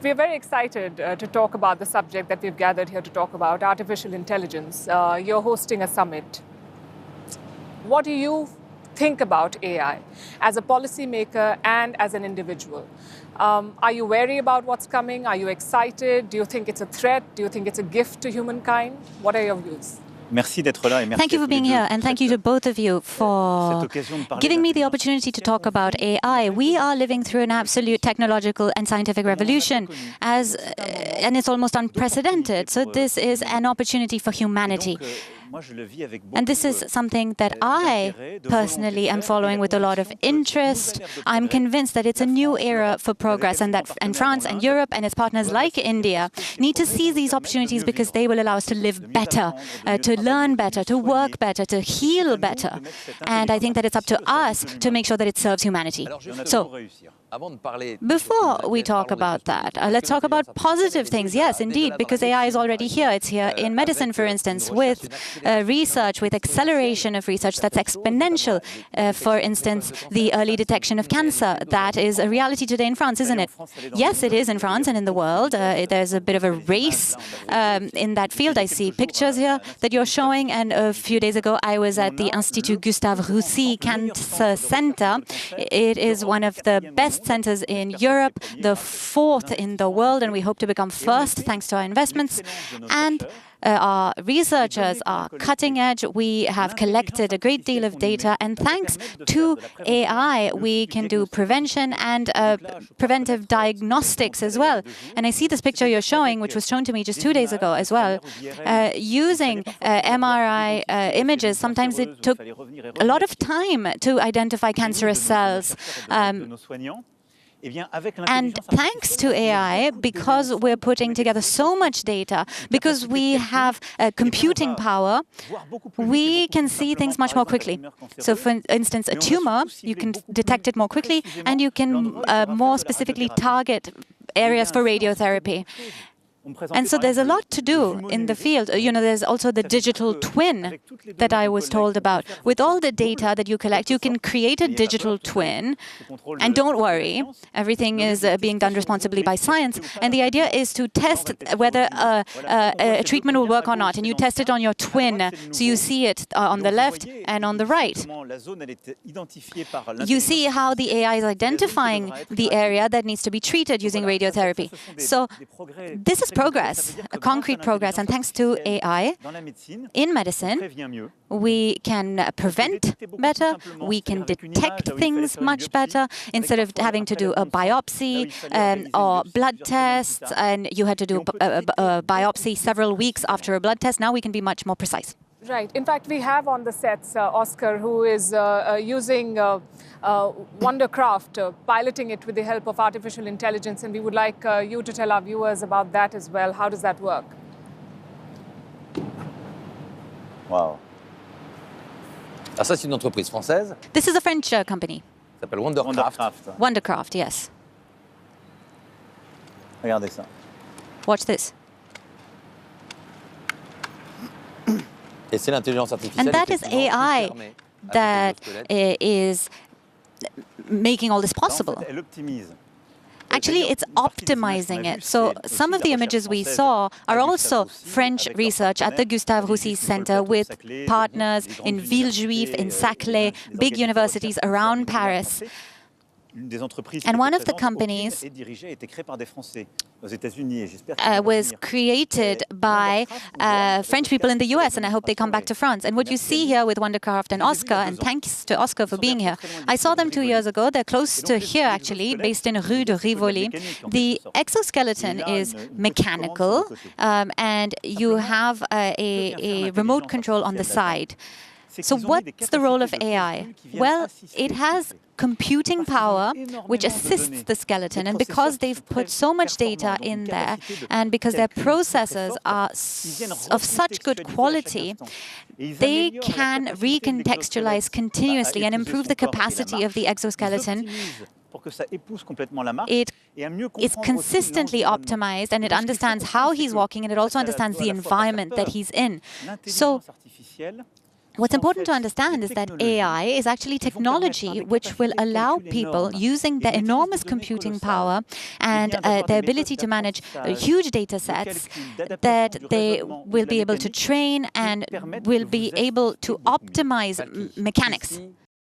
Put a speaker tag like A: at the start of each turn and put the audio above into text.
A: We're very excited to talk about the subject that we've gathered here to talk about, artificial intelligence. You're hosting a summit. What do you think about AI as a policymaker and as an individual? Are you wary about what's coming? Are you excited? Do you think it's a threat? Do you think it's a gift to humankind? What are your views?
B: Thank you for being here, and thank you to both of you for giving me the opportunity to talk about AI. We are living through an absolute technological and scientific revolution, and it's almost unprecedented. So this is an opportunity for humanity. And this is something that I personally am following with a lot of interest. I'm convinced that it's a new era for progress, and that France and Europe and its partners like India need to seize these opportunities because they will allow us to live better, to learn better, to work better, to heal better. And I think that it's up to us to make sure that it serves humanity. So, before we talk about that, let's talk about positive things. Yes, indeed, because AI is already here. It's here in medicine, for instance, with research, with acceleration of research that's exponential. For instance, the early detection of cancer. That is a reality today in France, isn't it? Yes, it is in France and in the world. There's a bit of a race in that field. I see pictures here that you're showing, and a few days ago I was at the Institut Gustave Roussy Cancer Center. It is one of the best centers in Europe, the 4th in the world, and we hope to become first thanks to our investments. And our researchers are cutting edge. We have collected a great deal of data, and thanks to AI, we can do prevention and preventive diagnostics as well. And I see this picture you're showing, which was shown to me just 2 days ago as well. Using MRI images, sometimes it took a lot of time to identify cancerous cells. And thanks to AI, because we're putting together so much data, because we have computing power, we can see things much more quickly. So for instance, a tumor, you can detect it more quickly, and you can more specifically target areas for radiotherapy. And so there's a lot to do in the field. You know, there's also the digital twin that I was told about. With all the data that you collect, you can create a digital twin. And don't worry, everything is being done responsibly by science. And the idea is to test whether a treatment will work or not. And you test it on your twin. So you see it on the left and on the right. You see how the AI is identifying the area that needs to be treated using radiotherapy. So this is progress, concrete progress, and thanks to AI, in medicine, we can prevent better, we can detect things much better. Instead of having to do a biopsy or blood tests, and you had to do a biopsy several weeks after a blood test, now we can be much more precise.
A: Right. In fact, we have on the sets Oscar, who is using Wondercraft, piloting it with the help of artificial intelligence, and we would like you to tell our viewers about that as well. How does that work?
C: Wow.
D: Ah, ça, c'est une entreprise française.
B: This is a French company.
D: Ça s'appelle Wondercraft.
B: Wondercraft, yes.
C: Regardez ça.
B: Watch this. And that is AI that is making all this possible. Actually, it's optimizing it. So some of the images we saw are also French research at the Gustave Roussy Center with partners in Villejuif, in Saclay, big universities around Paris. And one of the companies was created by French people in the US, and I hope they come back to France. And what you see here with Wondercraft and Oscar, and thanks to Oscar for being here, I saw them 2 years ago. They're close to here, actually, based in Rue de Rivoli. The exoskeleton is mechanical, and you have a remote control on the side. So what's the role of AI? Well, it has computing power which assists the skeleton, and because they've put so much data in there, and because their processors are of such good quality, they can recontextualize continuously and improve the capacity of the exoskeleton. It is consistently optimized, and it understands how he's walking, and it also understands the environment that he's in. So What's important to understand is that AI is actually technology which will allow people, using their enormous computing power and their ability to manage huge data sets, that they will be able to train and will be able to optimize mechanics.